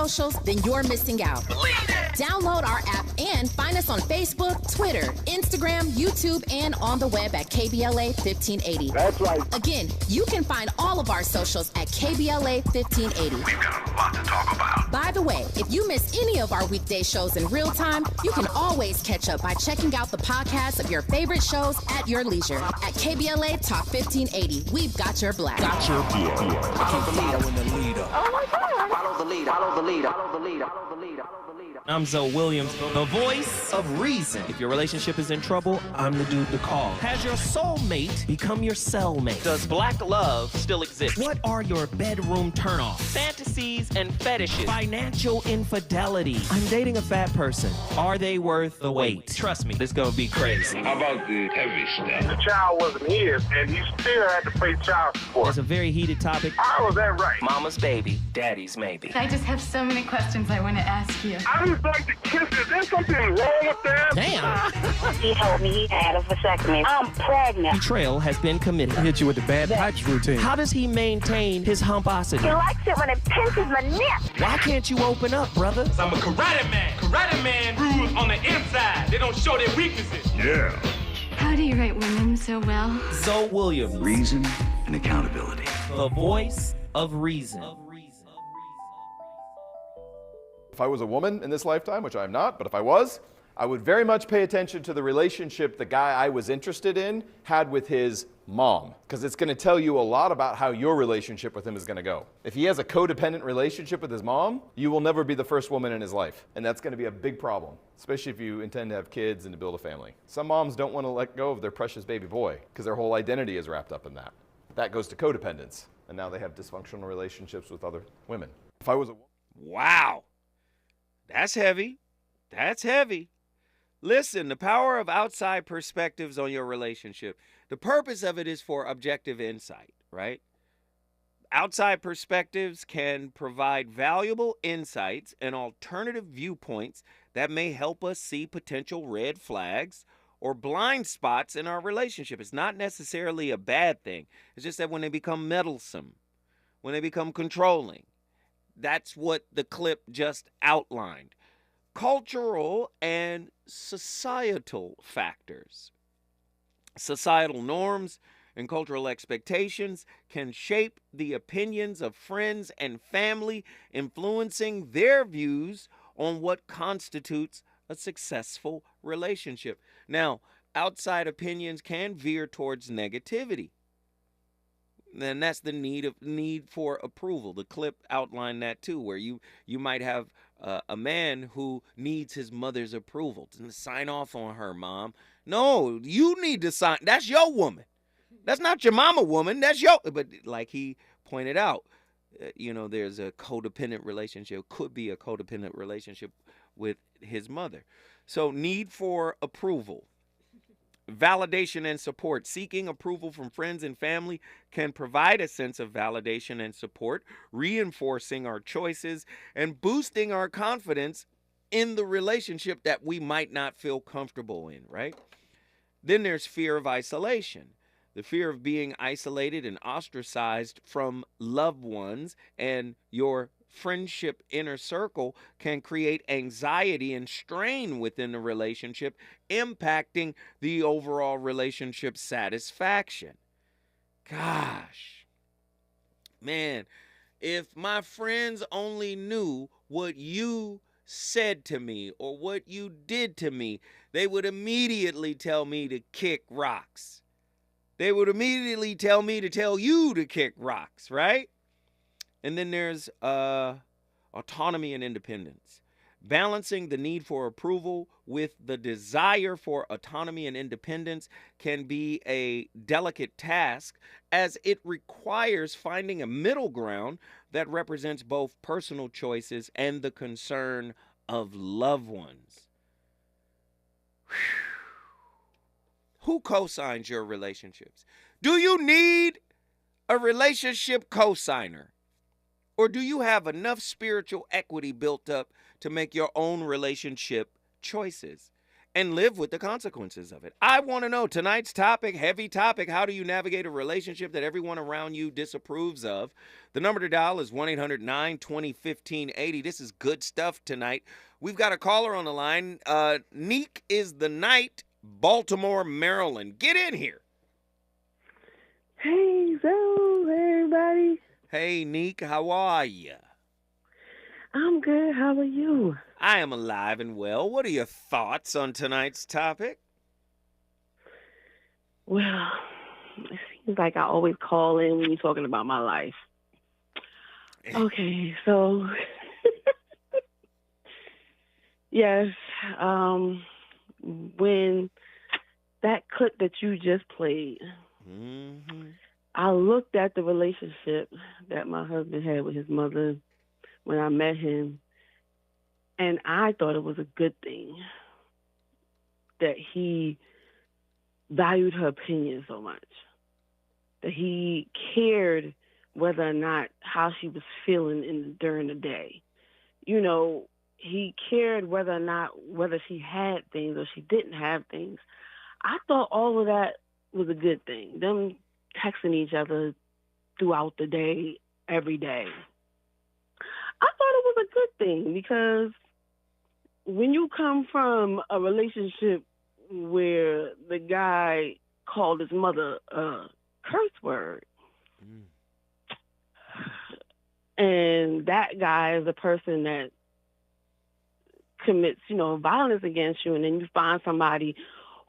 socials, then you're missing out. Download our app and find us on Facebook, Twitter, Instagram, YouTube, and on the web at KBLA 1580. That's right. Again, you can find all of our socials at KBLA 1580. We've got a lot to talk about. By the way, if you miss any of our weekday shows in real time, you can always catch up by checking out the podcast of your favorite shows at your leisure. At KBLA Talk 1580, we've got your black. Got your black. Following the leader. Oh my God. Follow the leader. Follow the leader. Follow the leader. Follow the leader. I'm Zoe Williams, the voice of reason. If your relationship is in trouble, I'm the dude to call. Has your soulmate become your cellmate? Does black love still exist? What are your bedroom turnoffs? Fantasies and fetishes. Financial infidelity. I'm dating a fat person. Are they worth the wait? Trust me, this is gonna be crazy. How about the heavy stuff? The child wasn't his, and he still had to pay child support. It's a very heated topic. How was that right? Mama's baby, daddy's maybe. I just have so many questions I want to ask you. I just like to kiss it. Is there something wrong with that? Damn. He told me he had a vasectomy. I'm pregnant. Betrayal has been committed. Hit you with the bad pipes routine. How does he maintain his humposity? He likes it when it pinches my nip. Why can't you open up, brother? I'm a karate man. Karate man rules on the inside. They don't show their weaknesses. Yeah. How do you write women so well? Zoe Williams, Reason and accountability. the voice of reason. If I was a woman in this lifetime, which I'm not, but if I was, I would very much pay attention to the relationship the guy I was interested in had with his mom, because it's going to tell you a lot about how your relationship with him is going to go. If he has a codependent relationship with his mom, you will never be the first woman in his life, and that's going to be a big problem, especially if you intend to have kids and to build a family. Some moms don't want to let go of their precious baby boy because their whole identity is wrapped up in that. That goes to codependence, and now they have dysfunctional relationships with other women. If I was a woman... Wow. That's heavy. That's heavy. Listen, the power of outside perspectives on your relationship. The purpose of it is for objective insight, right? Outside perspectives can provide valuable insights and alternative viewpoints that may help us see potential red flags or blind spots in our relationship. It's not necessarily a bad thing. It's just that when they become meddlesome, when they become controlling, that's what the clip just outlined. Cultural and societal factors. Societal norms and cultural expectations can shape the opinions of friends and family, influencing their views on what constitutes a successful relationship. Now, outside opinions can veer towards negativity. And that's the need for approval. The clip outlined that too, where you might have a man who needs his mother's approval to sign off on her, mom. No, you need to sign. That's your woman. That's not your mama woman. That's your. But like he pointed out, there's a codependent relationship. Could be a codependent relationship with his mother. So need for approval. Validation and support. Seeking approval from friends and family can provide a sense of validation and support, reinforcing our choices and boosting our confidence in the relationship that we might not feel comfortable in, right? Then there's fear of isolation. The fear of being isolated and ostracized from loved ones and your friendship inner circle can create anxiety and strain within the relationship, impacting the overall relationship satisfaction. Gosh, man, if my friends only knew what you said to me or what you did to me, they would immediately tell me to kick rocks. They would immediately tell me to tell you to kick rocks, right? And then there's autonomy and independence. Balancing the need for approval with the desire for autonomy and independence can be a delicate task, as it requires finding a middle ground that represents both personal choices and the concern of loved ones. Who co-signs your relationships? Do you need a relationship co-signer? Or do you have enough spiritual equity built up to make your own relationship choices? and live with the consequences of it. I want to know tonight's topic, heavy topic. How do you navigate a relationship that everyone around you disapproves of? The number to dial is 1-800-920-1580. This is good stuff tonight. We've got a caller on the line. Neek is the night, Baltimore, Maryland. Get in here. Hey, so everybody. Hey, Neek, how are you? I'm good. How are you? I am alive and well. What are your thoughts on tonight's topic? Well, it seems like I always call in when you're talking about my life. Okay, so yes, when that clip that you just played, I looked at the relationship that my husband had with his mother when I met him, and I thought it was a good thing that he valued her opinion so much, that he cared whether or not how she was feeling during the day. You know, he cared whether or not whether she had things or she didn't have things. I thought all of that was a good thing. Them texting each other throughout the day, every day. I thought it was a good thing because when you come from a relationship where the guy called his mother a curse word, and that guy is a person that commits, violence against you, and then you find somebody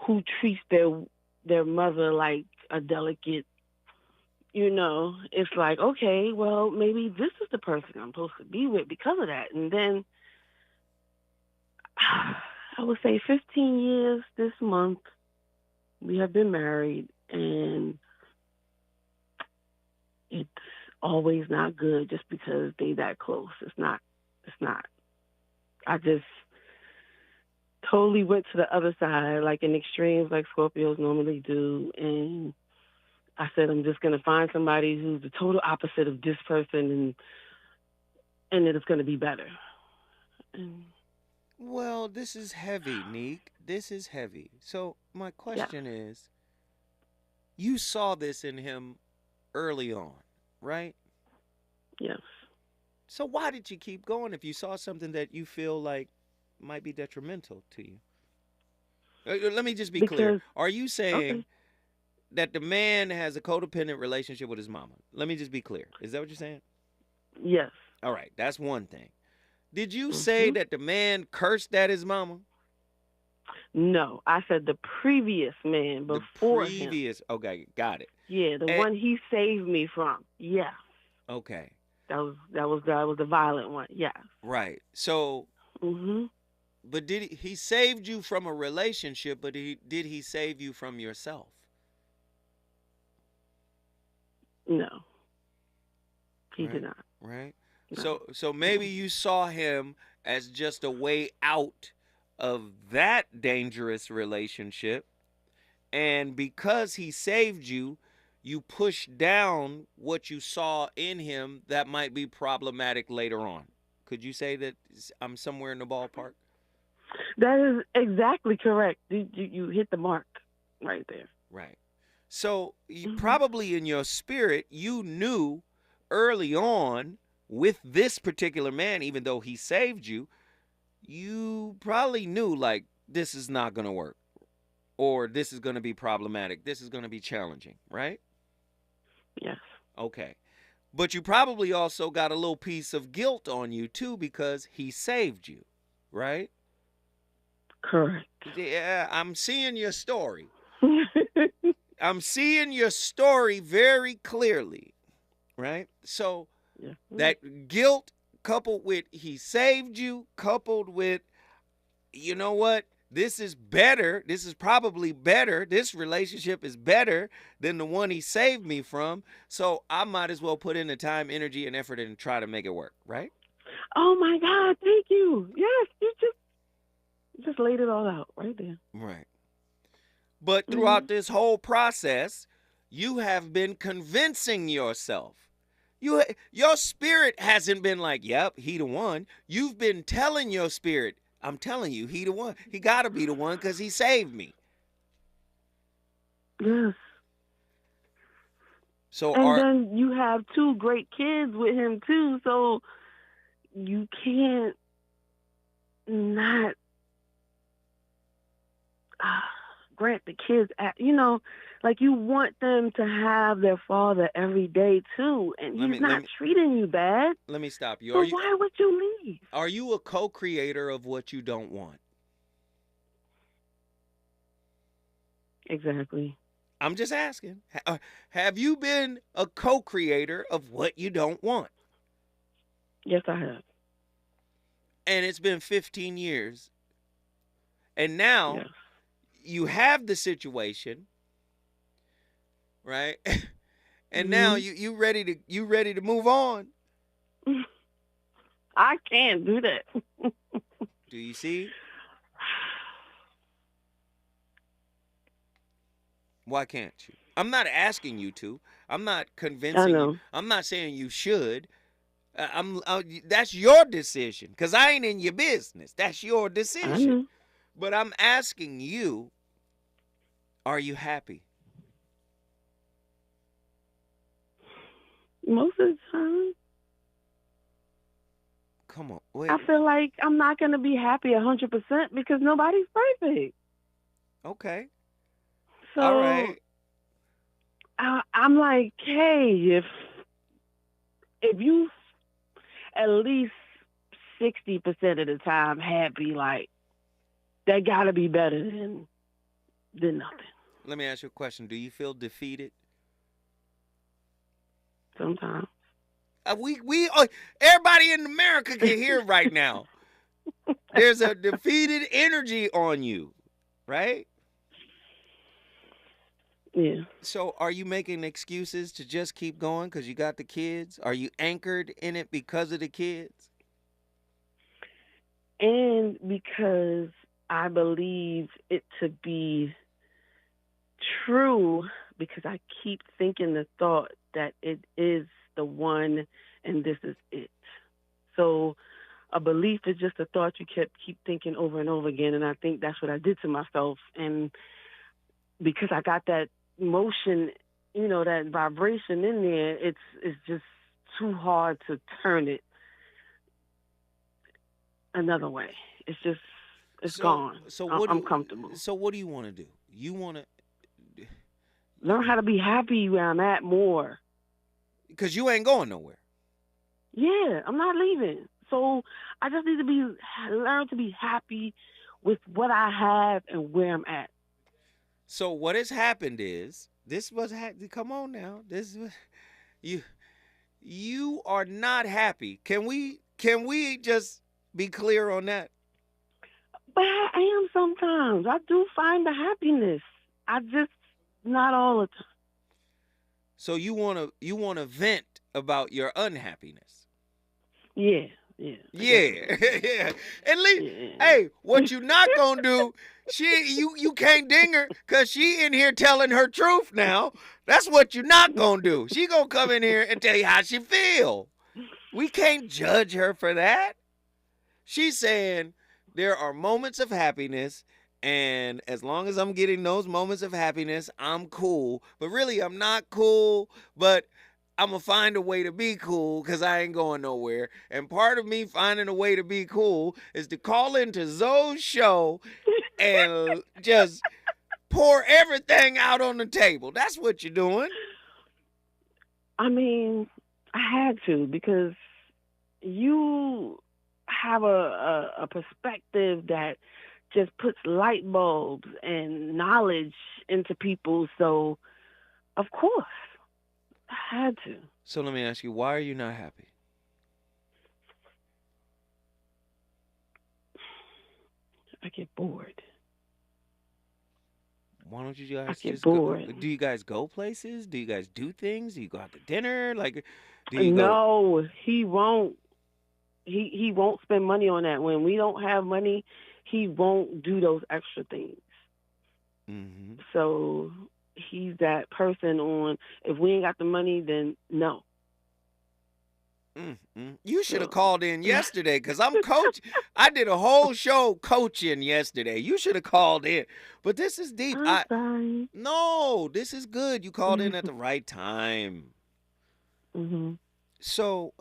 who treats their mother like a delicate, it's like, okay, well, maybe this is the person I'm supposed to be with because of that. And then I would say 15 years this month, we have been married, and it's always not good just because they that close. It's not. I just totally went to the other side, like in extremes like Scorpios normally do, and I said, I'm just going to find somebody who's the total opposite of this person, and it's going to be better. Well, this is heavy, Neek. This is heavy. So my question is, you saw this in him early on, right? Yes. So why did you keep going if you saw something that you feel like might be detrimental to you? Let me just be clear. Are you saying that the man has a codependent relationship with his mama? Let me just be clear. Is that what you're saying? Yes. All right. That's one thing. Did you say that the man cursed at his mama? No. I said the previous man before him. Okay. Got it. Yeah. The one he saved me from. Yeah. Okay. That was the violent one. Yeah. Right. So, but did he saved you from a relationship, but did he save you from yourself? No. He did not. Right. No. So maybe you saw him as just a way out of that dangerous relationship, and because he saved you, you pushed down what you saw in him that might be problematic later on. Could you say that I'm somewhere in the ballpark? That is exactly correct. You hit the mark right there. Right. So you probably in your spirit, you knew early on with this particular man, even though he saved you, you probably knew like this is not going to work, or this is going to be problematic. This is going to be challenging, right? Yes. Okay. But you probably also got a little piece of guilt on you too because he saved you, right? Correct. Yeah, I'm seeing your story. I'm seeing your story very clearly, right? So that guilt coupled with he saved you, coupled with, you know what? This is better. This is probably better. This relationship is better than the one he saved me from. So I might as well put in the time, energy, and effort and try to make it work, right? Oh, my God. Thank you. Yes, you just laid it all out right there. Right. But throughout this whole process, you have been convincing yourself. Your spirit hasn't been like, yep, he the one. You've been telling your spirit, I'm telling you, he the one. He got to be the one because he saved me. Yes. So and then you have 2 great kids with him too, so you can't not grant the kids, like you want them to have their father every day too, and he's not treating you bad. Let me stop you. So why would you leave? Are you a co-creator of what you don't want? Exactly. I'm just asking. Have you been a co-creator of what you don't want? Yes, I have. And it's been 15 years. And now you have the situation, right? And now you ready to move on. I can't do that. Do you see? Why can't you? I'm not asking you to. I'm not convincing you. I'm not saying you should. That's your decision, because I ain't in your business. That's your decision. But I'm asking you, are you happy? Most of the time. Come on. Wait. I feel like I'm not going to be happy 100% because nobody's perfect. Okay. So, all right. I'm like, hey, if you at least 60% of the time happy, like, that got to be better than nothing. Let me ask you a question. Do you feel defeated? Sometimes. Everybody in America can hear right now. There's a defeated energy on you, right? Yeah. So are you making excuses to just keep going because you got the kids? Are you anchored in it because of the kids? And because I believe it to be true, because I keep thinking the thought that it is the one and this is it. So a belief is just a thought you keep thinking over and over again, and I think that's what I did to myself. And because I got that motion, that vibration in there, it's just too hard to turn it another way. It's gone. So I'm comfortable. So what do you want to do? You want to learn how to be happy where I'm at more. Because you ain't going nowhere. Yeah, I'm not leaving. So I just need to learn to be happy with what I have and where I'm at. So what has happened is, come on now. You are not happy. Can we just be clear on that? But I am sometimes. I do find the happiness. I just not all the time. So you wanna vent about your unhappiness. Yeah. Yeah. At least, hey, what you not gonna do? You can't ding her because she in here telling her truth now. That's what you not gonna do. She gonna come in here and tell you how she feel. We can't judge her for that. She's saying there are moments of happiness, and as long as I'm getting those moments of happiness, I'm cool. But really, I'm not cool, but I'm going to find a way to be cool because I ain't going nowhere. And part of me finding a way to be cool is to call into Zoe's show and just pour everything out on the table. That's what you're doing. I mean, I had to, because you have a perspective that just puts light bulbs and knowledge into people. So, of course, I had to. So let me ask you, why are you not happy? I get bored. Why don't you guys just bored. Go? Do you guys go places? Do you guys do things? Do you go out to dinner? No, he won't. He won't spend money on that. When we don't have money, he won't do those extra things. Mm-hmm. So he's that person on, if we ain't got the money, then no. You should have called in yesterday because I'm coach. I did a whole show coaching yesterday. You should have called in. But this is deep. I'm sorry. No, this is good. You called in at the right time. Mm-hmm. So,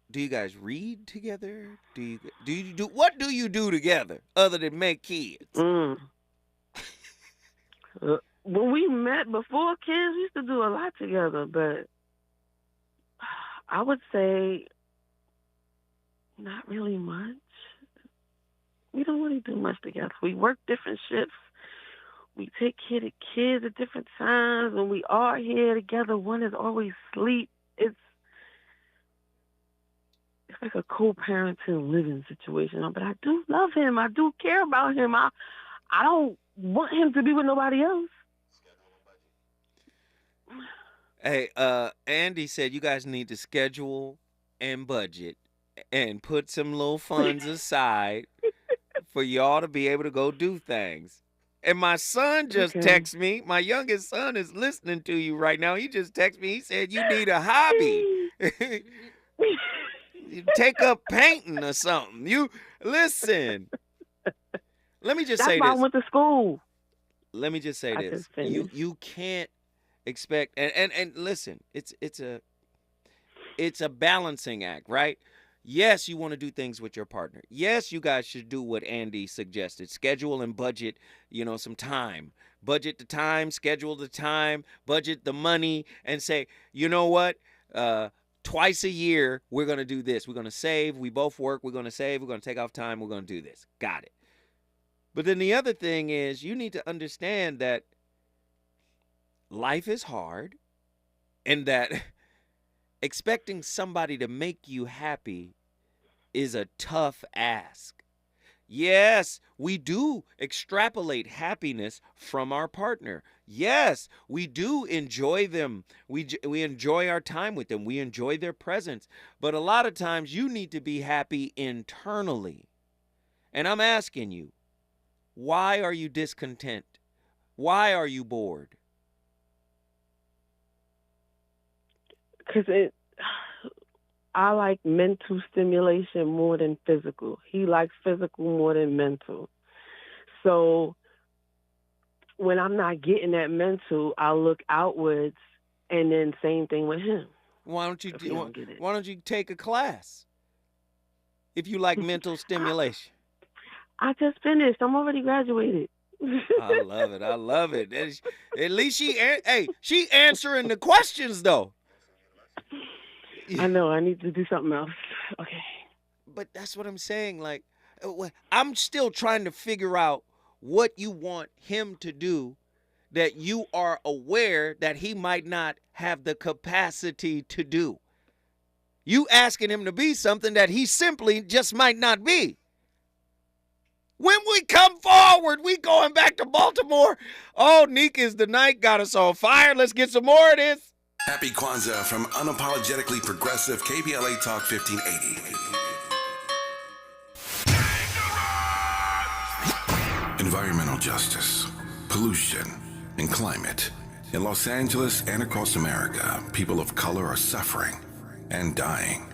do you guys read together? What do you do together other than make kids? When we met before kids, we used to do a lot together, but I would say not really much. We don't really do much together. We work different shifts. We take care of kids at different times. When we are here together, one is always asleep. It's like a co-parenting living situation. But I do love him. I do care about him. I don't want him to be with nobody else. Hey, Andy said you guys need to schedule and budget and put some little funds aside for y'all to be able to go do things. And my son just texted me. My youngest son is listening to you right now. He just texted me. He said you need a hobby. You take up painting or something. You listen. Let me just say this. That's why I went to school. Let me just say this. You can't expect and listen, it's a balancing act, right? Yes, you want to do things with your partner. Yes, you guys should do what Andy suggested. Schedule and budget, some time. Budget the time, schedule the time, budget the money, and say, you know what? Twice a year, we're going to do this. We're going to save. We both work. We're going to save. We're going to take off time. We're going to do this. Got it. But then the other thing is you need to understand that life is hard and that expecting somebody to make you happy is a tough ask. Yes, we do extrapolate happiness from our partner. Yes, we do enjoy them. We enjoy our time with them. We enjoy their presence. But a lot of times you need to be happy internally. And I'm asking you, why are you discontent? Why are you bored? Because I like mental stimulation more than physical. He likes physical more than mental. So when I'm not getting that mental, I'll look outwards, and then same thing with him. Why don't you take a class if you like mental stimulation? I just finished. I'm already graduated. I love it. At least she answering the questions though. I know. I need to do something else. Okay. But that's what I'm saying. Like, I'm still trying to figure out what you want him to do that you are aware that he might not have the capacity to do. You asking him to be something that he simply just might not be. When we come forward, we going back to Baltimore. Oh, Neek is the night. Got us on fire. Let's get some more of this. Happy Kwanzaa from unapologetically progressive KBLA Talk 1580. Environmental justice, pollution, and climate. In Los Angeles and across America, people of color are suffering and dying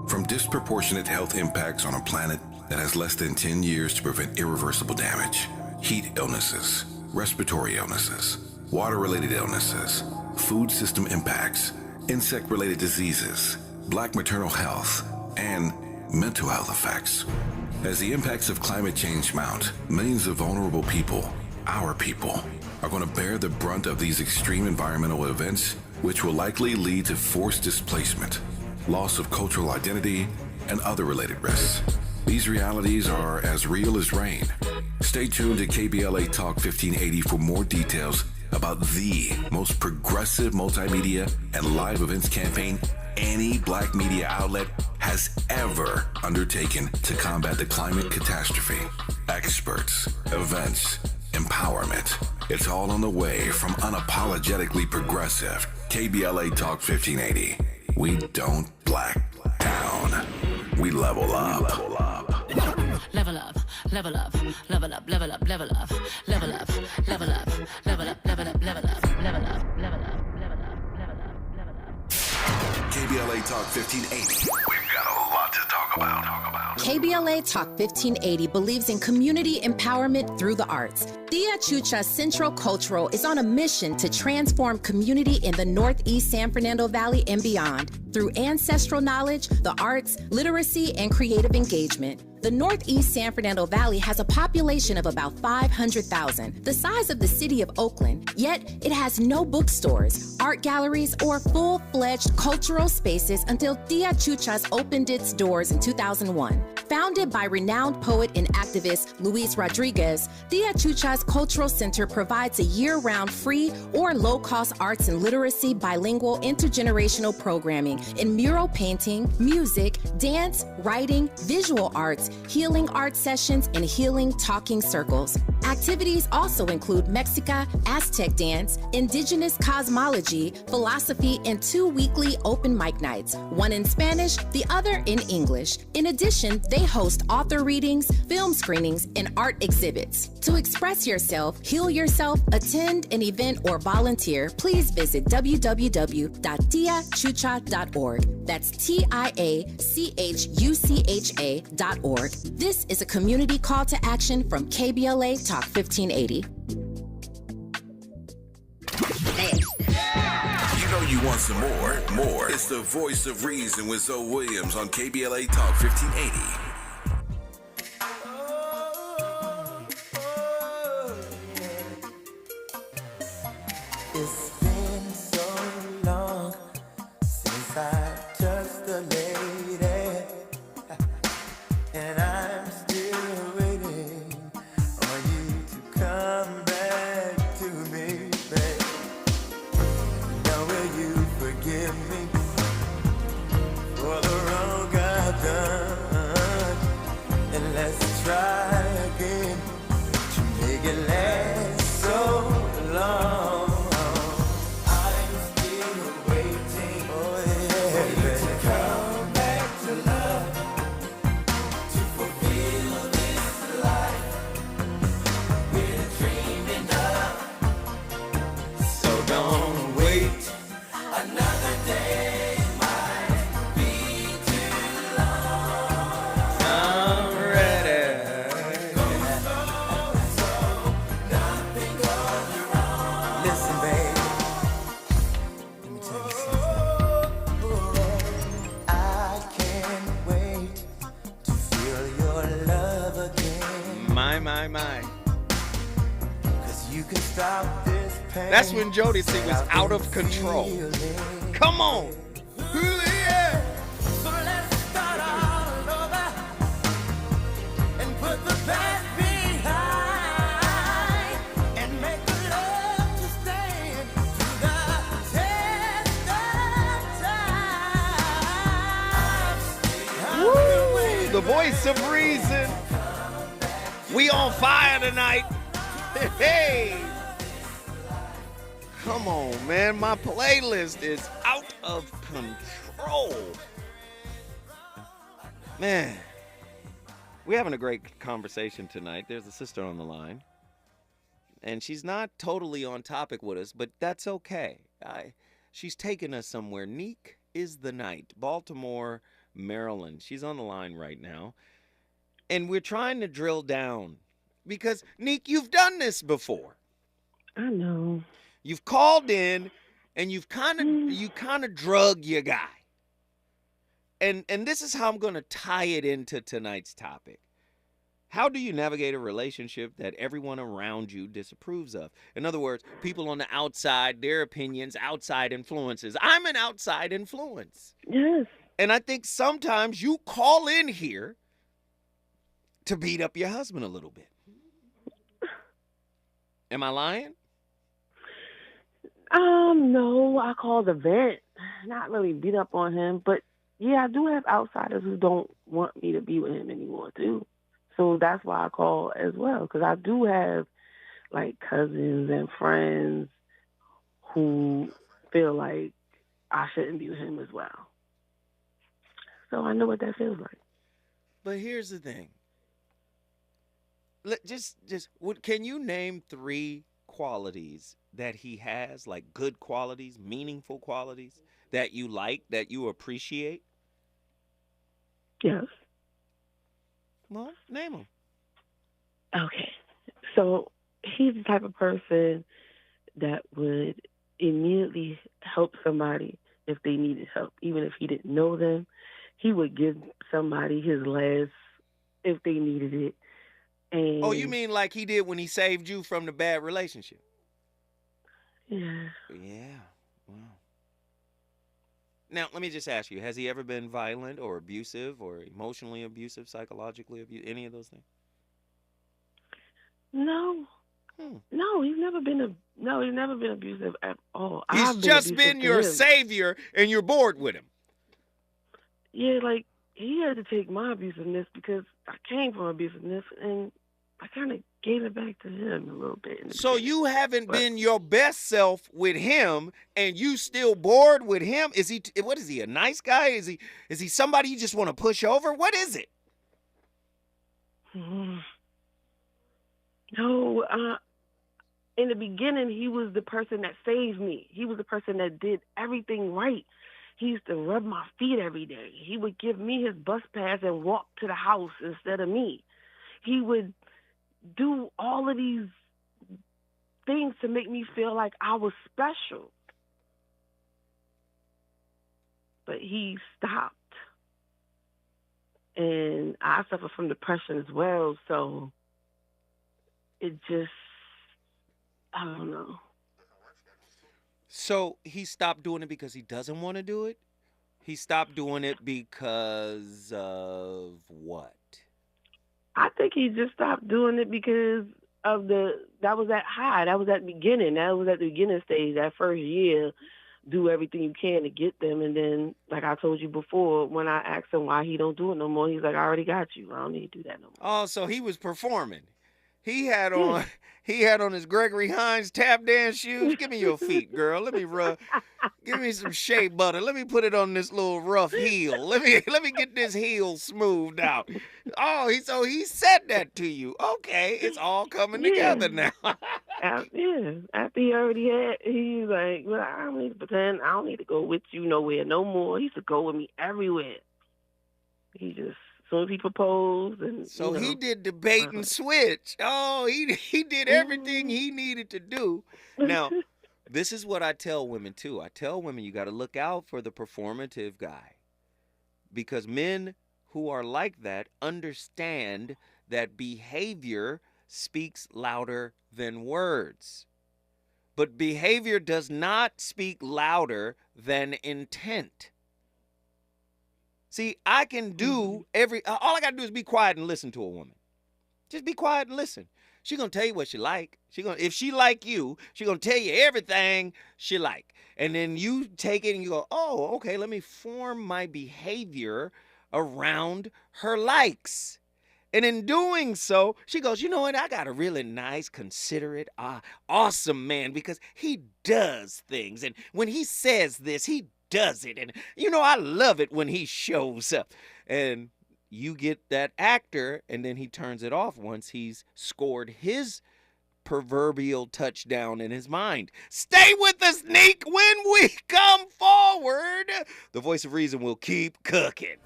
from disproportionate health impacts on a planet that has less than 10 years to prevent irreversible damage. Heat illnesses, respiratory illnesses, water-related illnesses, food system impacts, insect-related diseases, black maternal health, and mental health effects. As the impacts of climate change mount, millions of vulnerable people, our people, are going to bear the brunt of these extreme environmental events, which will likely lead to forced displacement, loss of cultural identity, and other related risks. These realities are as real as rain. Stay tuned to KBLA Talk 1580 for more details about the most progressive multimedia and live events campaign any black media outlet has ever undertaken to combat the climate catastrophe. Experts, events, empowerment. It's all on the way from unapologetically progressive KBLA Talk 1580. We don't black down. We level up. Level up, level up, level up, level up, level up, level up, level up, level up, level up, level up, level up, level up, level up, level up, level up. KBLA Talk 1580. We've got a lot to talk about. KBLA Talk 1580 believes in community empowerment through the arts. Tia Chucha Central Cultural is on a mission to transform community in the Northeast San Fernando Valley and beyond through ancestral knowledge, the arts, literacy, and creative engagement. The Northeast San Fernando Valley has a population of about 500,000, the size of the city of Oakland, yet it has no bookstores, art galleries, or full-fledged cultural spaces until Tia Chucha's opened its doors in 2001. Founded by renowned poet and activist Luis Rodriguez, Tia Chucha's Cultural Center provides a year-round free or low-cost arts and literacy bilingual intergenerational programming in mural painting, music, dance, writing, visual arts, healing art sessions, and healing talking circles. Activities also include Mexica, Aztec dance, indigenous cosmology, philosophy, and 2 weekly open mic nights, one in Spanish, the other in English. In addition, they host author readings, film screenings, and art exhibits. To express yourself, heal yourself, attend an event, or volunteer, please visit www.tiachucha.org. That's TIACHUCHA.org. This is a community call to action from KBLA Talk 1580. You know you want some more. It's the voice of reason with Zoe Williams on KBLA Talk 1580. It's been so long since I touched a lady, and I'm still waiting on you to come back to me, babe. Now will you forgive me for the wrong I've done, and let's try again to make it last so long. That's when Jodeci was out of control. Come on. Yeah. So let's start all over and put the past behind and make the love to stand through the test of time. Woo, the voice of reason. We on fire tonight. Hey. Come on, man. My playlist is out of control. Man, we're having a great conversation tonight. There's a sister on the line. And she's not totally on topic with us, but that's okay. She's taking us somewhere. Neek is the night. Baltimore, Maryland. She's on the line right now. And we're trying to drill down. Because, Neek, you've done this before. I know. You've called in and you kind of drug your guy. And this is how I'm going to tie it into tonight's topic. How do you navigate a relationship that everyone around you disapproves of? In other words, people on the outside, their opinions, outside influences. I'm an outside influence. Yes. And I think sometimes you call in here to beat up your husband a little bit. Am I lying? No, I call the vent. Not really beat up on him, but yeah, I do have outsiders who don't want me to be with him anymore too. So that's why I call as well, because I do have like cousins and friends who feel like I shouldn't be with him as well. So I know what that feels like. But here's the thing. Can you name 3 qualities that he has, like good qualities, meaningful qualities, that you like, that you appreciate? Yes. Well, name them. Okay. So he's the type of person that would immediately help somebody if they needed help, even if he didn't know them. He would give somebody his last if they needed it. And oh, you mean like he did when he saved you from the bad relationship? Yeah. Yeah. Wow. Now, let me just ask you, has he ever been violent or abusive or emotionally abusive, psychologically abusive, any of those things? No. No, he's never been abusive at all. He's just been your savior and you're bored with him. Yeah, like he had to take my abusiveness because I came from abusiveness and I kind of gave it back to him a little bit. So you haven't been your best self with him and you still bored with him? What is he, a nice guy? Is he somebody you just want to push over? What is it? No, in the beginning, he was the person that saved me. He was the person that did everything right. He used to rub my feet every day. He would give me his bus pass and walk to the house instead of me. He would do all of these things to make me feel like I was special. But he stopped. And I suffer from depression as well, so it just, I don't know. So he stopped doing it because he doesn't want to do it? He stopped doing it because of what? I think he just stopped doing it because of that was that high. That was at the beginning. That was at the beginning stage, that first year. Do everything you can to get them. And then, like I told you before, when I asked him why he don't do it no more, he's like, I already got you. I don't need to do that no more. Oh, so he was performing. He had on his Gregory Hines tap dance shoes. Give me your feet, girl. Let me rub. Give me some shea butter. Let me put it on this little rough heel. Let me get this heel smoothed out. Oh, so he said that to you. Okay, it's all coming together now. After he already had, he's like, well, I don't need to pretend. I don't need to go with you nowhere no more. He used to go with me everywhere. He just, as soon as he proposed. And, so he did the bait and switch. Oh, he did everything he needed to do. Now, this is what I tell women, too. I tell women you got to look out for the performative guy. Because men who are like that understand that behavior speaks louder than words. But behavior does not speak louder than intent. See, I can do all I got to do is be quiet and listen to a woman. Just be quiet and listen. She's going to tell you what she like. If she like you, she's going to tell you everything she like. And then you take it and you go, oh, okay, let me form my behavior around her likes. And in doing so, she goes, you know what? I got a really nice, considerate, awesome man because he does things. And when he says this, he does it. And, you know, I love it when he shows up. And you get that actor, and then he turns it off once he's scored his proverbial touchdown in his mind. Stay with us, Neek. When we come forward, the voice of reason will keep cooking.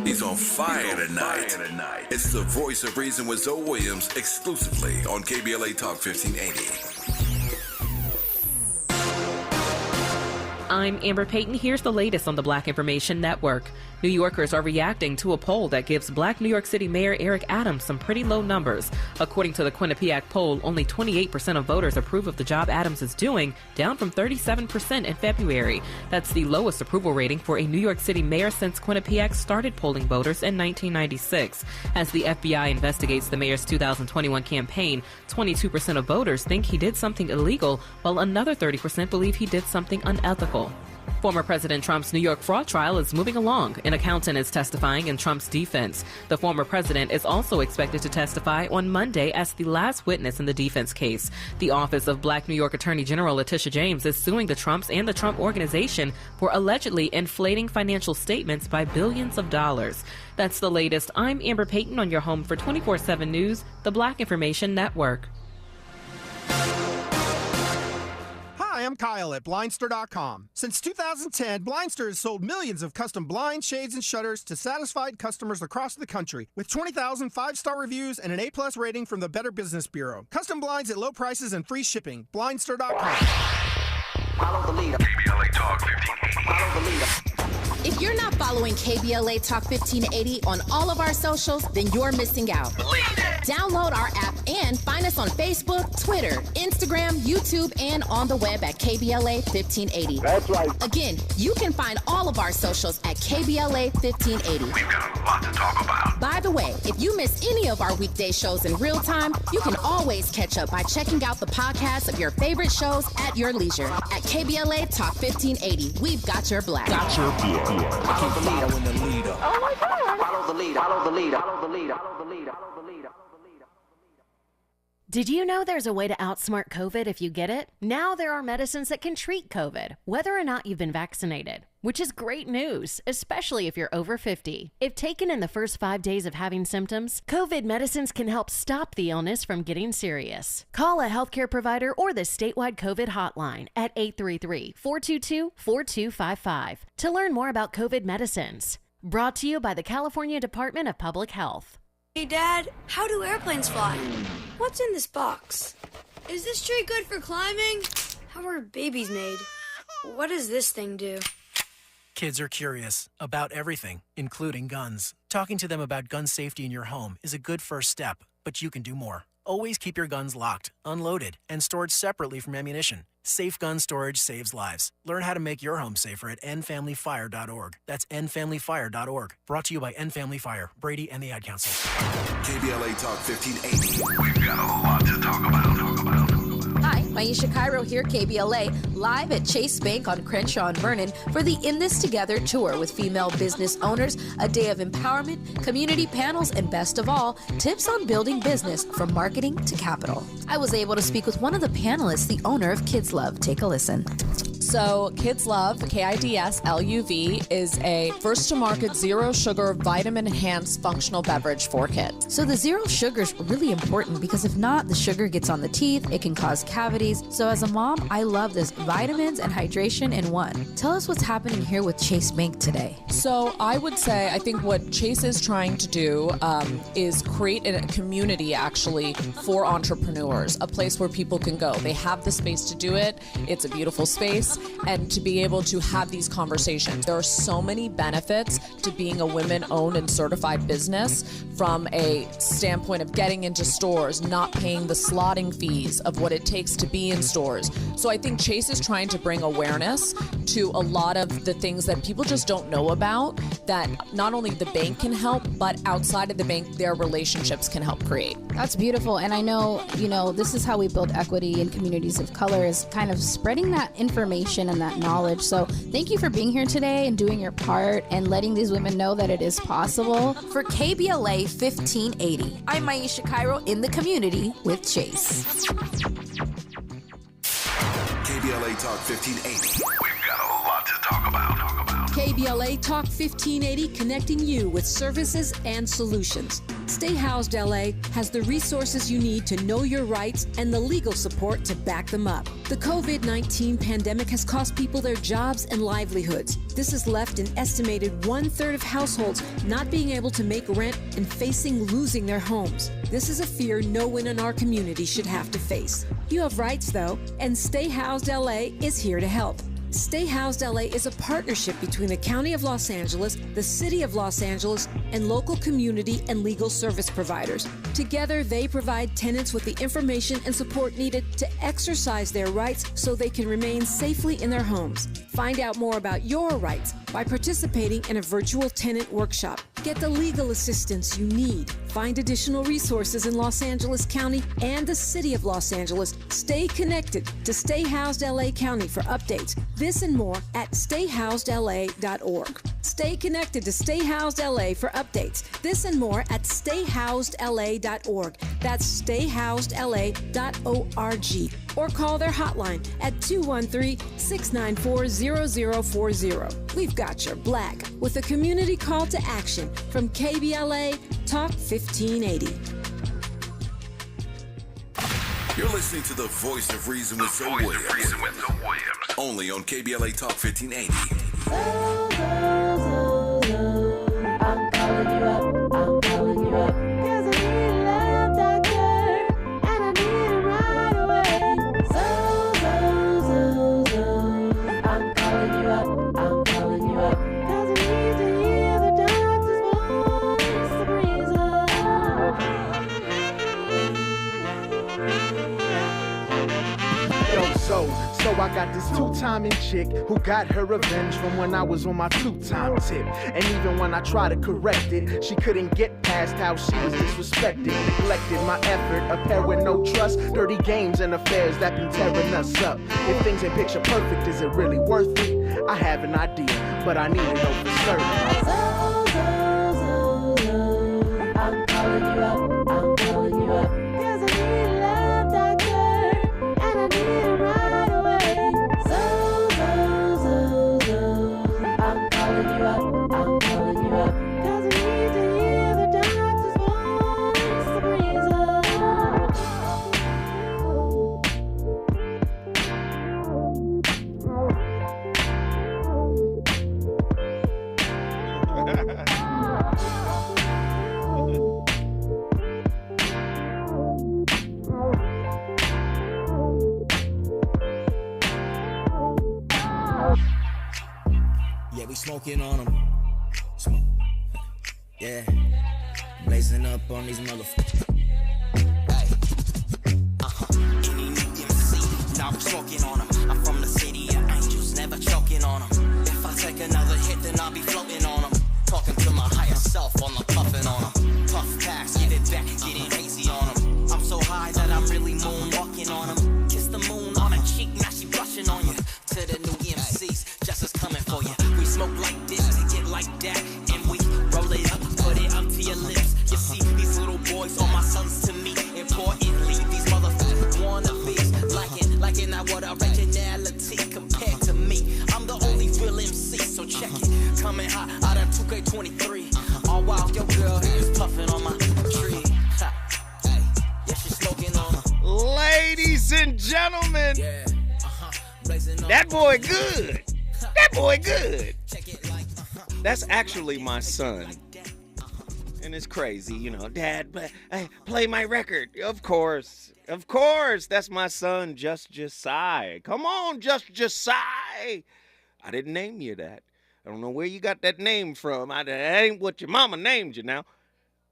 He's on fire tonight. It's the voice of reason with Zoe Williams exclusively on KBLA Talk 1580. I'm Amber Payton. Here's the latest on the Black Information Network. New Yorkers are reacting to a poll that gives Black New York City Mayor Eric Adams some pretty low numbers. According to the Quinnipiac poll, only 28% of voters approve of the job Adams is doing, down from 37% in February. That's the lowest approval rating for a New York City mayor since Quinnipiac started polling voters in 1996. As the FBI investigates the mayor's 2021 campaign, 22% of voters think he did something illegal, while another 30% believe he did something unethical. Former President Trump's New York fraud trial is moving along. An accountant is testifying in Trump's defense. The former president is also expected to testify on Monday as the last witness in the defense case. The Office of Black New York Attorney General Letitia James is suing the Trumps and the Trump Organization for allegedly inflating financial statements by billions of dollars. That's the latest. I'm Amber Payton on your home for 24/7 News, the Black Information Network. Hi, I'm Kyle at Blindster.com. Since 2010, Blindster has sold millions of custom blinds, shades, and shutters to satisfied customers across the country with 20,000 five-star reviews and an A+ rating from the Better Business Bureau. Custom blinds at low prices and free shipping. Blindster.com. Follow the leader. KBLA Talk 1580. Follow the leader. If you're not following KBLA Talk 1580 on all of our socials, then you're missing out. Download our app and find us on Facebook, Twitter, Instagram, YouTube, and on the web at KBLA 1580. That's right. Again, you can find all of our socials at KBLA 1580. We've got a lot to talk about. By the way, if you miss any of our weekday shows in real time, you can always catch up by checking out the podcast of your favorite shows at your leisure. At KBLA Talk 1580, we've got your black. Follow the leader when the leader. Oh my God. Follow the leader. Follow the leader. Follow the leader. Follow the leader. Follow the leader. Did you know there's a way to outsmart COVID if you get it? Now there are medicines that can treat COVID, whether or not you've been vaccinated, which is great news, especially if you're over 50. If taken in the first 5 days of having symptoms, COVID medicines can help stop the illness from getting serious. Call a healthcare provider or the statewide COVID hotline at 833-422-4255 to learn more about COVID medicines. Brought to you by the California Department of Public Health. Hey, Dad, how do airplanes fly? What's in this box? Is this tree good for climbing? How are babies made? What does this thing do? Kids are curious about everything, including guns. Talking to them about gun safety in your home is a good first step, but you can do more. Always keep your guns locked, unloaded, and stored separately from ammunition. Safe gun storage saves lives. Learn how to make your home safer at endfamilyfire.org. That's endfamilyfire.org. Brought to you by End Family Fire, Brady, and the Ad Council. KBLA Talk 1580. We've got a lot to talk about. Hi, Maisha Cairo here, KBLA, live at Chase Bank on Crenshaw and Vernon for the In This Together tour with female business owners, a day of empowerment, community panels, and best of all, tips on building business from marketing to capital. I was able to speak with one of the panelists, the owner of Kids Love. Take a listen. So Kids Love, KIDSLUV, is a first-to-market zero-sugar, vitamin-enhanced functional beverage for kids. So the zero sugar is really important because if not, the sugar gets on the teeth, it can cause cavities. So as a mom, I love this vitamins and hydration in one. Tell us what's happening here with Chase Bank today. So I would say, I think what Chase is trying to do is create a community actually for entrepreneurs, a place where people can go. They have the space to do it. It's a beautiful space. And to be able to have these conversations. There are so many benefits to being a women-owned and certified business from a standpoint of getting into stores, not paying the slotting fees of what it takes to be in stores. So I think Chase is trying to bring awareness to a lot of the things that people just don't know about, that not only the bank can help, but outside of the bank, their relationships can help create. That's beautiful. And I know, this is how we build equity in communities of color, is kind of spreading that information and that knowledge. So thank you for being here today and doing your part and letting these women know that it is possible. For KBLA 1580, I'm Maisha Cairo in the community with Chase. KBLA Talk 1580. We've got a lot to talk about. KBLA Talk 1580, connecting you with services and solutions. Stay Housed LA has the resources you need to know your rights and the legal support to back them up. The COVID-19 pandemic has cost people their jobs and livelihoods. This has left an estimated 1/3 of households not being able to make rent and facing losing their homes. This is a fear no one in our community should have to face. You have rights, though, and Stay Housed LA is here to help. Stay Housed LA is a partnership between the County of Los Angeles, the City of Los Angeles, and local community and legal service providers. Together, they provide tenants with the information and support needed to exercise their rights so they can remain safely in their homes. Find out more about your rights by participating in a virtual tenant workshop. Get the legal assistance you need. Find additional resources in Los Angeles County and the City of Los Angeles. Stay connected to Stay Housed LA County for updates. This and more at stayhousedla.org. Stay connected to Stay Housed LA for updates. This and more at stayhousedla.org. That's stayhousedla.org. Or call their hotline at 213-694-0040. We've got your black with a community call to action from KBLA Talk 1580. You're listening to the Voice of Reason with Zoe Williams. Only on KBLA Talk 1580. I'm calling you up. I'm calling you up. 'Cause I need a love doctor, and I need it right away. I'm calling you up. I'm calling you up. 'Cause I need to hear the doctor's voice of reason. Yo, so I got this two-timing chick who got her revenge from when I was on my two-time tip. And even when I tried to correct it, she couldn't get past how she was disrespected, neglected my effort, a pair with no trust, dirty games and affairs that been tearing us up. If things ain't picture perfect, is it really worth it? I have an idea, but I need to know for certain. I'm calling you up. I'm calling you up. 'Cause I need a love doctor, and I need it right away. I'm calling you up. I'm calling you up. 'Cause I need to hear the doctor's voice of Yeah, we smoking on them. Smoke. Yeah. Blazing up on these motherfuckers. Hey. Any new MC, now I'm smoking on them. I'm from the city of angels, never choking on them. If I take another hit, then I'll be floating on them. Talking to my higher self on the puffing on them. Puff packs, get it back, getting hazy on them. I'm so high that I'm really moonwalking on them. Kiss the moon on her cheek, now she blushing on you. To the new MCs, justice coming for you. We smoke like this, to get like that, and we roll it up, put it up to your lips. You see, these little boys are my sons to me. Importantly, these motherfuckers wannabes, liking that what originality compared to me. I'm the only real MC, so check it. Coming hot out of 2K23. All while your girl is puffing on my tree. Ha. Hey, yeah, she's smoking on her. Ladies and gentlemen, that boy good. That boy good. That's actually my son. And it's crazy, you know. Dad, play my record. Of course. Of course. That's my son, Just Josiah. Come on, Just Josiah. I didn't name you that. I don't know where you got that name from. That ain't what your mama named you now.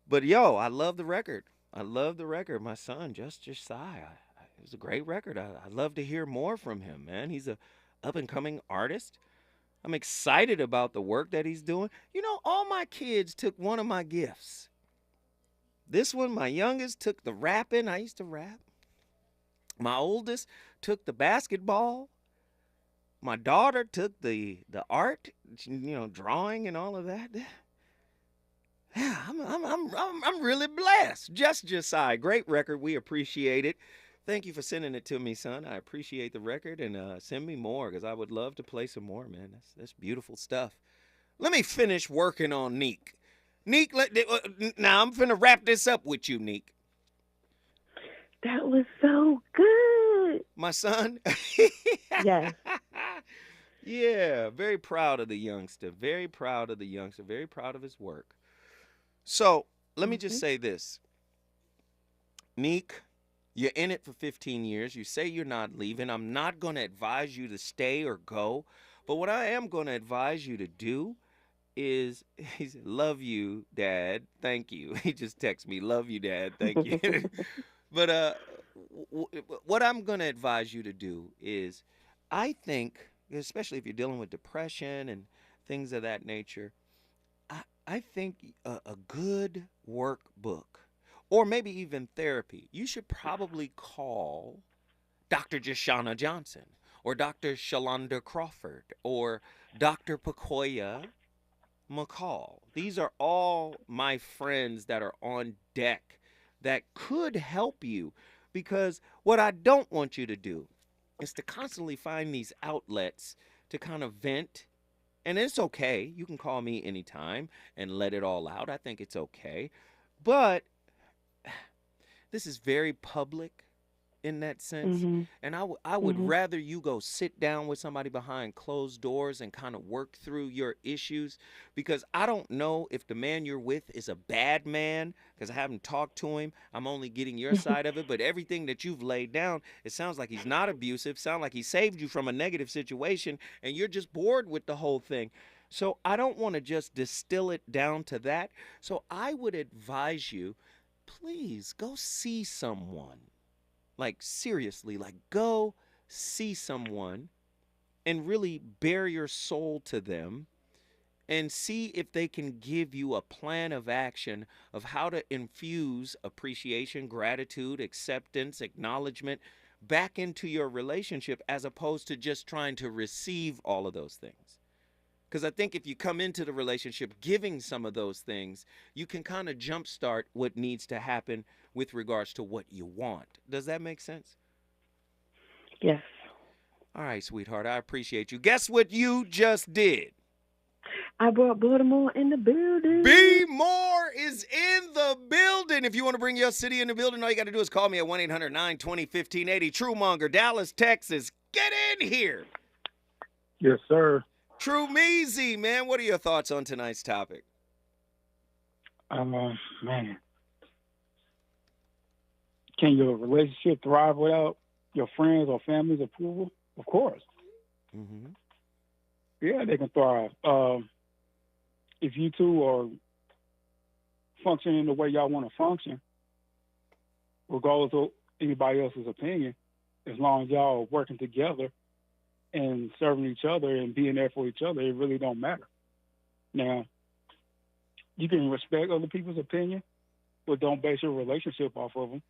But, yo, I love the record. I love the record. My son, Just Josiah. It was a great record. I'd love to hear more from him, man. He's a up-and-coming artist. I'm excited about the work that he's doing. You know, all my kids took one of my gifts. This one, my youngest, took the rapping. I used to rap. My oldest took the basketball. My daughter took the art, you know, drawing and all of that. Yeah, I'm really blessed. Just Josiah, great record. We appreciate it. Thank you for sending it to me, son. I appreciate the record, and send me more because I would love to play some more, man. That's beautiful stuff. Let me finish working on Neek. Neek, now I'm finna wrap this up with you, Neek. That was so good. My son? Yes. Yeah, very proud of the youngster. Very proud of the youngster. Very proud of his work. So, let me just say this. Neek, you're in it for 15 years. You say you're not leaving. I'm not going to advise you to stay or go. But what I am going to advise you to do is, he said, love you, Dad. Thank you. He just texted me, love you, Dad. Thank you. But what I'm going to advise you to do is, I think, especially if you're dealing with depression and things of that nature, I think a good workbook, or maybe even therapy, you should probably call Dr. Jashana Johnson, or Dr. Shalonda Crawford, or Dr. Pakoya McCall. These are all my friends that are on deck that could help you, because what I don't want you to do is to constantly find these outlets to kind of vent. And it's okay. You can call me anytime and let it all out. I think it's okay. But this is very public in that sense. Mhm. And I would Mhm. rather you go sit down with somebody behind closed doors and kind of work through your issues, because I don't know if the man you're with is a bad man, because I haven't talked to him. I'm only getting your side of it, but everything that you've laid down, it sounds like he's not abusive, sounds like he saved you from a negative situation, and you're just bored with the whole thing. So I don't want to just distill it down to that. So I would advise you, please go see someone. Like, seriously, like, go see someone and really bare your soul to them and see if they can give you a plan of action of how to infuse appreciation, gratitude, acceptance, acknowledgement back into your relationship, as opposed to just trying to receive all of those things. Because I think if you come into the relationship giving some of those things, you can kind of jumpstart what needs to happen with regards to what you want. Does that make sense? Yes. All right, sweetheart, I appreciate you. Guess what you just did? I brought Baltimore in the building. B More is in the building. If you want to bring your city in the building, all you got to do is call me at 1-800-920-1580. Truemonger, Dallas, Texas. Get in here. Yes, sir. True Measy, man. What are your thoughts on tonight's topic? Man. Can your relationship thrive without your friends or family's approval? Of course. Mm-hmm. Yeah, they can thrive. If you two are functioning the way y'all want to function, regardless of anybody else's opinion, as long as y'all are working together and serving each other and being there for each other, it really don't matter. Now, you can respect other people's opinion, but don't base your relationship off of them.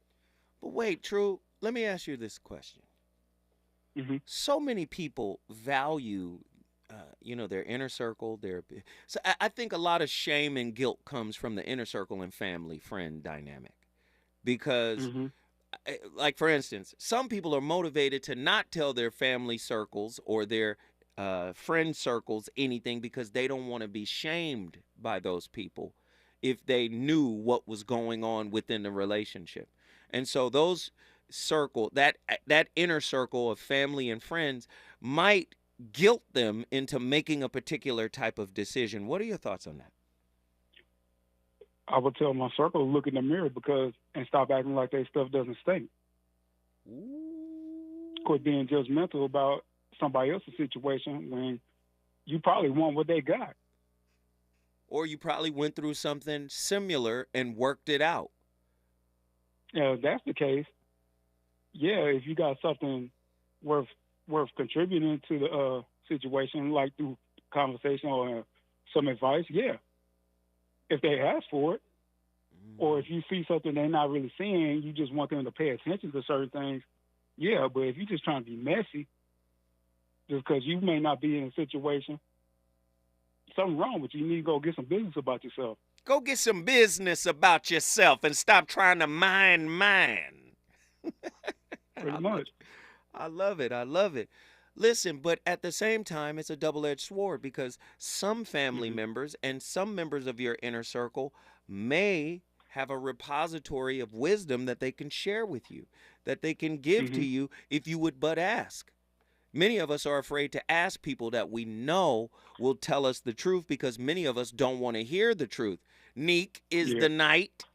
But wait, True, let me ask you this question. Mm-hmm. So many people value, their inner circle. So I think a lot of shame and guilt comes from the inner circle and family friend dynamic, because, like, for instance, some people are motivated to not tell their family circles or their friend circles anything because they don't want to be shamed by those people if they knew what was going on within the relationship. And so those that inner circle of family and friends might guilt them into making a particular type of decision. What are your thoughts on that? I would tell my circle to look in the mirror and stop acting like their stuff doesn't stink. Quit being judgmental about somebody else's situation when you probably want what they got. Or you probably went through something similar and worked it out. Yeah, if that's the case, yeah, if you got something worth contributing to the situation, like through conversation or some advice, yeah. If they ask for it, or if you see something they're not really seeing, you just want them to pay attention to certain things, yeah. But if you're just trying to be messy, just because you may not be in a situation, something wrong with you. You need to go get some business about yourself. Go get some business about yourself and stop trying to mind mine. Pretty much. I love it. I love it. Listen, but at the same time, it's a double-edged sword, because some family members and some members of your inner circle may have a repository of wisdom that they can share with you, that they can give to you if you would but ask. Many of us are afraid to ask people that we know will tell us the truth, because many of us don't want to hear the truth. Neek is the night.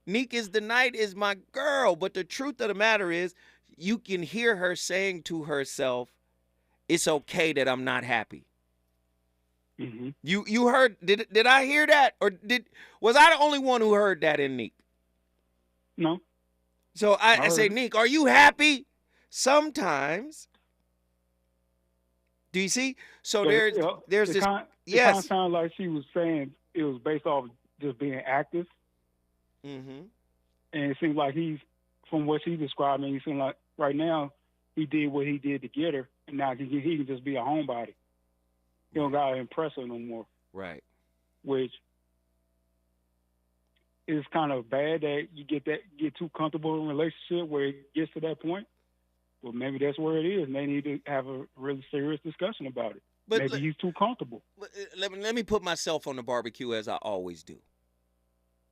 Neek is the night is my girl, but the truth of the matter is, you can hear her saying to herself, it's okay that I'm not happy. You heard, did I hear that? Or was I the only one who heard that in Neek? No. So I say, Neek, are you happy? Sometimes Do you see? So there's this. It kind of sounded like she was saying it was based off just being active. Mm-hmm. And it seems like from what she described, he seemed like right now he did what he did to get her, and now he can just be a homebody. He don't gotta impress her no more. Right. Which is kind of bad that you get too comfortable in a relationship where it gets to that point. Well, maybe that's where it is. And they need to have a really serious discussion about it. But maybe he's too comfortable. Let me put myself on the barbecue as I always do.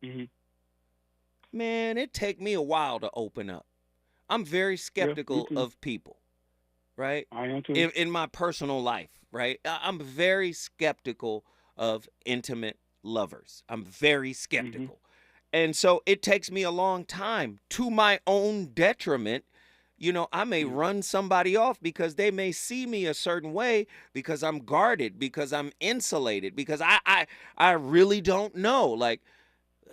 Mm-hmm. Man, it take me a while to open up. I'm very skeptical of people, right? I am too. In my personal life, right? I'm very skeptical of intimate lovers. I'm very skeptical. Mm-hmm. And so it takes me a long time, to my own detriment. You know, I may run somebody off because they may see me a certain way because I'm guarded, because I'm insulated, because I really don't know. Like,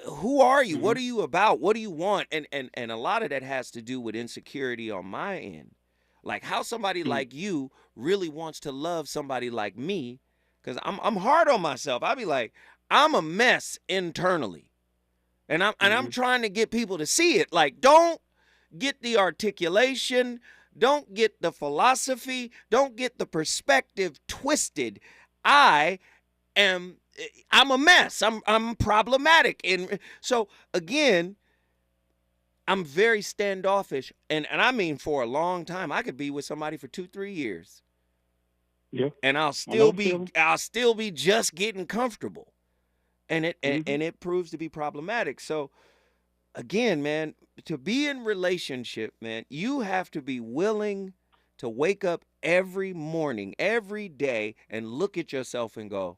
who are you? What are you about? What do you want? And a lot of that has to do with insecurity on my end. Like how somebody like you really wants to love somebody like me, because I'm hard on myself. I'll be like, I'm a mess internally. And I'm trying to get people to see it. Like, don't get the articulation, don't get the philosophy, don't get the perspective twisted. I'm a mess. I'm problematic. And so again, I'm very standoffish. And I mean for a long time. I could be with somebody for 2-3 years. Yeah. And I'll still be just getting comfortable. And it proves to be problematic. So again, man, to be in relationship, man, you have to be willing to wake up every morning, every day, and look at yourself and go,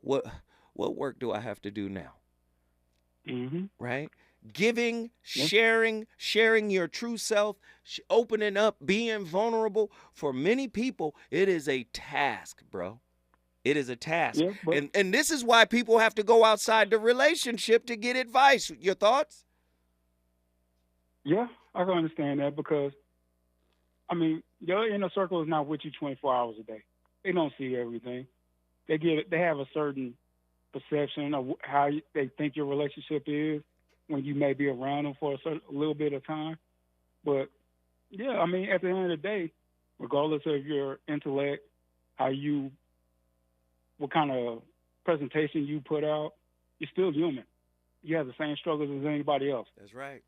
what work do I have to do now? Mm-hmm. Right? Giving, sharing your true self, opening up, being vulnerable. For many people, it is a task, bro. It is a task. Yeah, and this is why people have to go outside the relationship to get advice. Your thoughts? Yeah, I can understand that because, I mean, your inner circle is not with you 24 hours a day. They don't see everything. They have a certain perception of how they think your relationship is when you may be around them for a little bit of time. But, yeah, I mean, at the end of the day, regardless of your intellect, what kind of presentation you put out, you're still human. You have the same struggles as anybody else. That's right.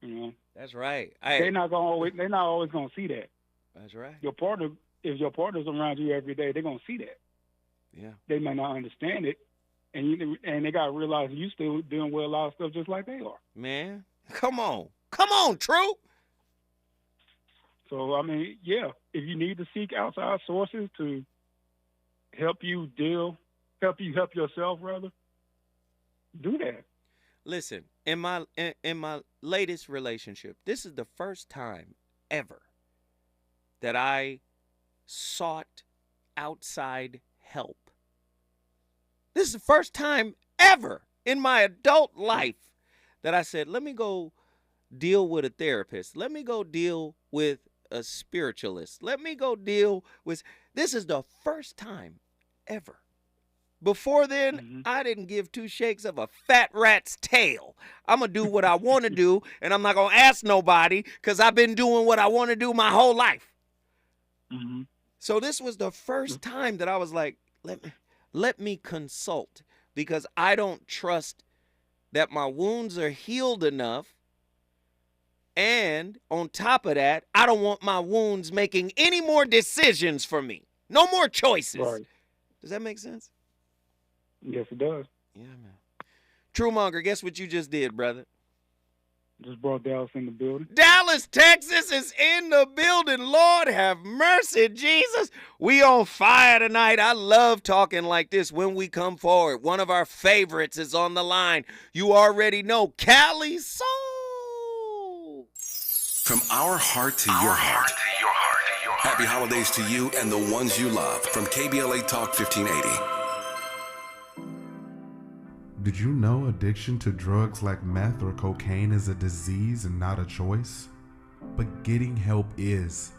You know. That's right. They're not always gonna see that. That's right. If your partner's around you every day, they're gonna see that. Yeah. They may not understand it, and they gotta realize you still dealing with a lot of stuff just like they are. Man, come on, True. So I mean, yeah, if you need to seek outside sources to help you help yourself, rather, do that. Listen, in my latest relationship, this is the first time ever that I sought outside help. This is the first time ever in my adult life that I said, let me go deal with a therapist. Let me go deal with a spiritualist. Let me go deal with... This is the first time ever. Before then, I didn't give two shakes of a fat rat's tail. I'm going to do what I want to do, and I'm not going to ask nobody because I've been doing what I want to do my whole life. Mm-hmm. So this was the first time that I was like, let me consult, because I don't trust that my wounds are healed enough. And on top of that, I don't want my wounds making any more decisions for me. No more choices. Right. Does that make sense? Yes, it does. Yeah, man. Truemonger, guess what you just did, brother? Just brought Dallas in the building. Dallas, Texas is in the building. Lord have mercy, Jesus. We on fire tonight. I love talking like this when we come forward. One of our favorites is on the line. You already know, Cali Soul. From our heart to your heart. Happy holidays to you and the ones you love from KBLA Talk 1580. Did you know addiction to drugs like meth or cocaine is a disease and not a choice? But getting help is.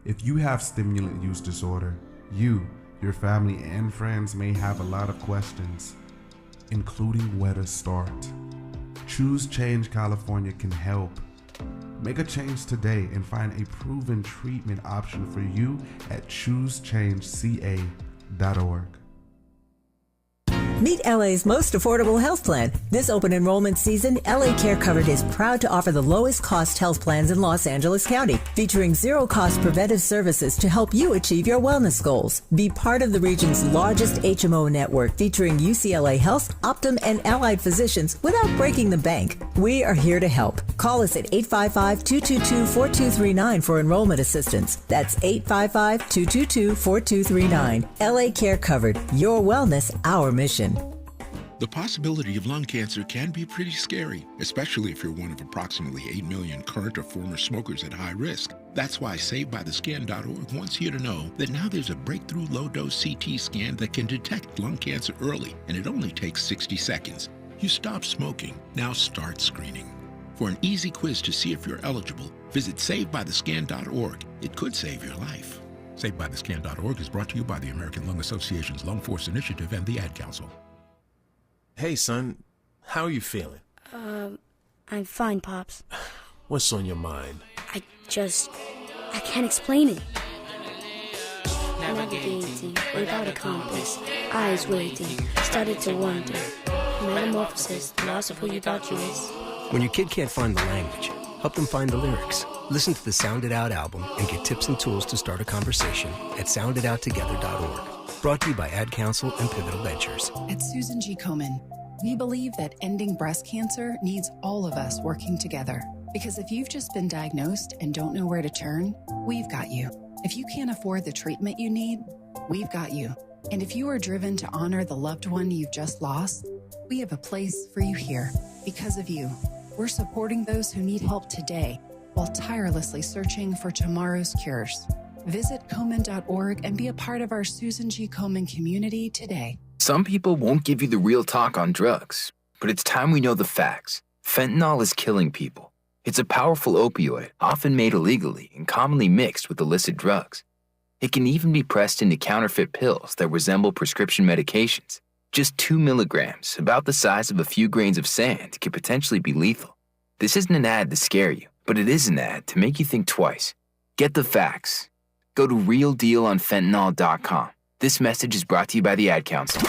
If you have stimulant use disorder, you, your family, and friends may have a lot of questions, including where to start. Choose Change California can help. Make a change today and find a proven treatment option for you at choosechangeca.org. Meet LA's most affordable health plan. This open enrollment season, LA Care Covered is proud to offer the lowest cost health plans in Los Angeles County, featuring zero cost preventive services to help you achieve your wellness goals. Be part of the region's largest HMO network, featuring UCLA Health, Optum, and allied physicians without breaking the bank. We are here to help. Call us at 855-222-4239 for enrollment assistance. That's 855-222-4239. LA Care Covered. Your wellness, our mission. The possibility of lung cancer can be pretty scary, especially if you're one of approximately 8 million current or former smokers at high risk. That's why SaveByTheScan.org wants you to know that now there's a breakthrough low-dose CT scan that can detect lung cancer early, and it only takes 60 seconds. You stop smoking, now start screening. For an easy quiz to see if you're eligible, visit SaveByTheScan.org. It could save your life. SaveByTheScan.org is brought to you by the American Lung Association's Lung Force Initiative and the Ad Council. Hey, son, how are you feeling? I'm fine, Pops. What's on your mind? I can't explain it. Navigating without a compass, eyes waiting, started to wonder. Metamorphosis, loss of who you thought you was. When your kid can't find the language, help them find the lyrics. Listen to the Sound It Out album and get tips and tools to start a conversation at sounditouttogether.org. Brought to you by Ad Council and Pivotal Ventures. At Susan G. Komen, we believe that ending breast cancer needs all of us working together. Because if you've just been diagnosed and don't know where to turn, we've got you. If you can't afford the treatment you need, we've got you. And if you are driven to honor the loved one you've just lost, we have a place for you here. Because of you, we're supporting those who need help today while tirelessly searching for tomorrow's cures. Visit Komen.org and be a part of our Susan G. Komen community today. Some people won't give you the real talk on drugs, but it's time we know the facts. Fentanyl is killing people. It's a powerful opioid, often made illegally and commonly mixed with illicit drugs. It can even be pressed into counterfeit pills that resemble prescription medications. Just 2 milligrams, about the size of a few grains of sand, could potentially be lethal. This isn't an ad to scare you, but it is an ad to make you think twice. Get the facts. Go to realdealonfentanyl.com. This message is brought to you by the Ad Council.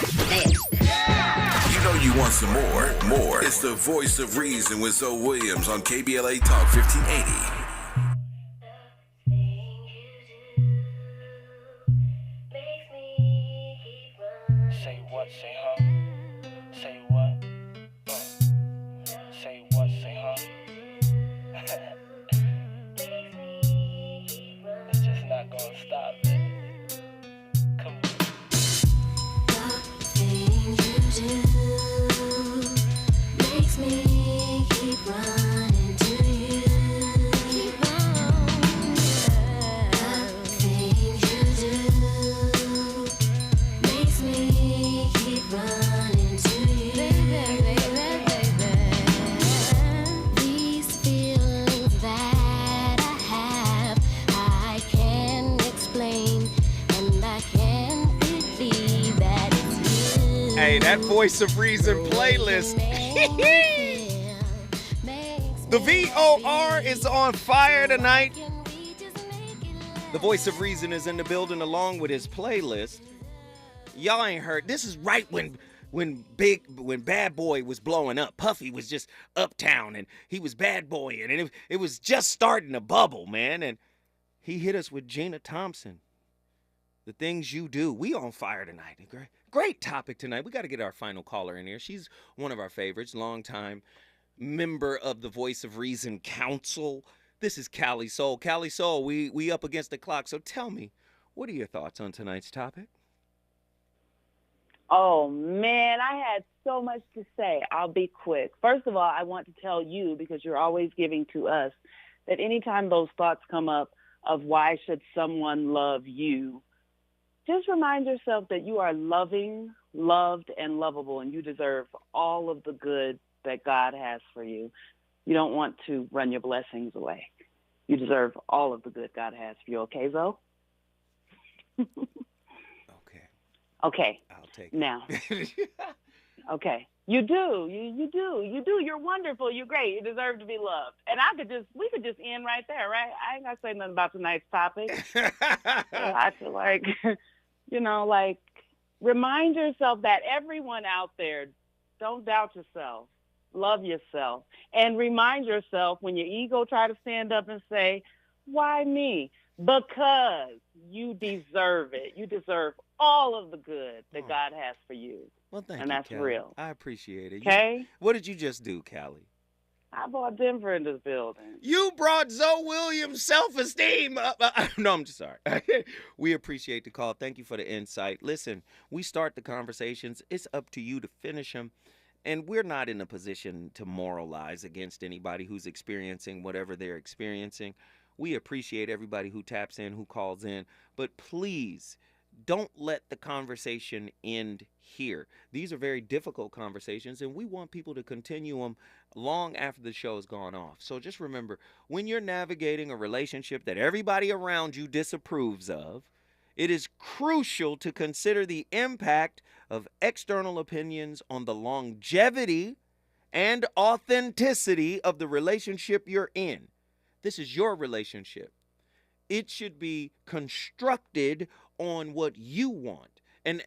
You know you want some more. It's the Voice of Reason with Zoe Williams on KBLA Talk 1580. Say what, say huh? Say what? Say what, say huh? It's just not gonna stop, baby. Come on. The things you do makes me keep running to you. Keep on. The things you do makes me keep running to you. Baby. These feelings that I have, I can't explain, and I can't believe that it's you. Hey, that Voice of Reason playlist. The VOR is on fire tonight. The Voice of Reason is in the building along with his playlist. Y'all ain't heard. This is right when Bad Boy was blowing up. Puffy was just uptown and he was bad boy, and it was just starting to bubble, man. And he hit us with Gina Thompson. The things you do. We on fire tonight. Great topic tonight. We got to get our final caller in here. She's one of our favorites, longtime member of the Voice of Reason Council. This is Callie Soul. Callie Soul, we up against the clock. So tell me, what are your thoughts on tonight's topic? Oh, man, I had so much to say. I'll be quick. First of all, I want to tell you, because you're always giving to us, that anytime those thoughts come up of why should someone love you, just remind yourself that you are loving, loved, and lovable, and you deserve all of the good that God has for you. You don't want to run your blessings away. You deserve all of the good God has for you, okay, Zoe? Okay. Okay. I'll take now. it. Okay. You do. You do. You're wonderful. You're great. You deserve to be loved. And we could just end right there, right? I ain't got to say nothing about tonight's topic. I feel like, remind yourself that everyone out there, don't doubt yourself. Love yourself. And remind yourself when your ego try to stand up and say, why me? Because you deserve it. You deserve all of the good that God has for you. Well, thank you, and that's Callie. real. I appreciate it. Okay? What did you just do, Callie? I brought Denver in this building. You brought Zoe Williams' self-esteem up. No, I'm just sorry. We appreciate the call. Thank you for the insight. Listen, we start the conversations. It's up to you to finish them. And we're not in a position to moralize against anybody who's experiencing whatever they're experiencing. We appreciate everybody who taps in, who calls in. But please, don't let the conversation end here. These are very difficult conversations, and we want people to continue them long after the show has gone off. So just remember, when you're navigating a relationship that everybody around you disapproves of, it is crucial to consider the impact of external opinions on the longevity and authenticity of the relationship you're in. This is your relationship. It should be constructed on what you want and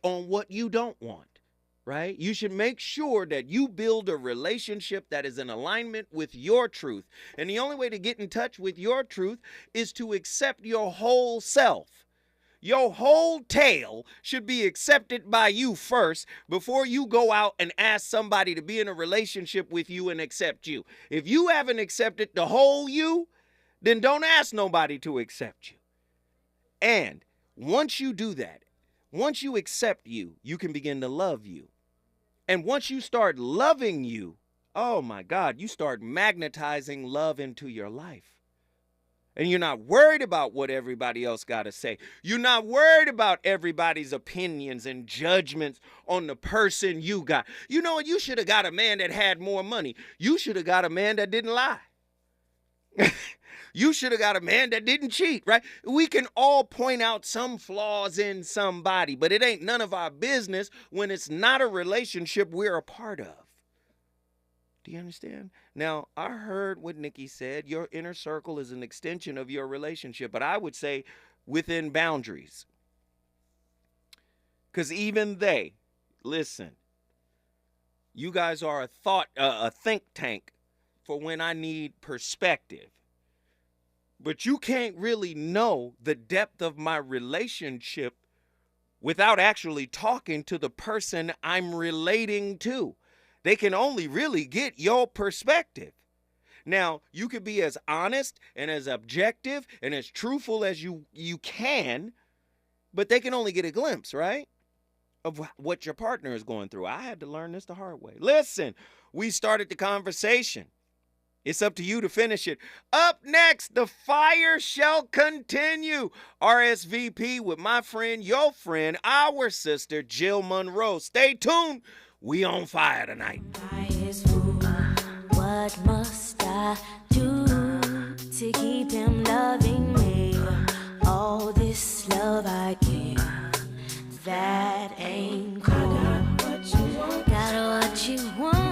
on what you don't want, right? You should make sure that you build a relationship that is in alignment with your truth. And the only way to get in touch with your truth is to accept your whole self. Your whole tale should be accepted by you first before you go out and ask somebody to be in a relationship with you and accept you. If you haven't accepted the whole you, then don't ask nobody to accept you. And once you do that, once you accept you, you can begin to love you. And once you start loving you, oh my God, you start magnetizing love into your life. And you're not worried about what everybody else got to say. You're not worried about everybody's opinions and judgments on the person you got. You know what? You should have got a man that had more money. You should have got a man that didn't lie. You should have got a man that didn't cheat, right? We can all point out some flaws in somebody, but it ain't none of our business when it's not a relationship we're a part of. Do you understand? Now, I heard what Nikki said. Your inner circle is an extension of your relationship, but I would say within boundaries. Because even they, listen, you guys are a think tank for when I need perspective. But you can't really know the depth of my relationship without actually talking to the person I'm relating to. They can only really get your perspective. Now, you could be as honest and as objective and as truthful as you can, but they can only get a glimpse, right, of what your partner is going through. I had to learn this the hard way. Listen, we started the conversation. It's up to you to finish it. Up next, the fire shall continue. RSVP with my friend, your friend, our sister, Jill Monroe. Stay tuned. We on fire tonight. What must I do to keep him loving me? All this love I give, that ain't cool. Got what you want.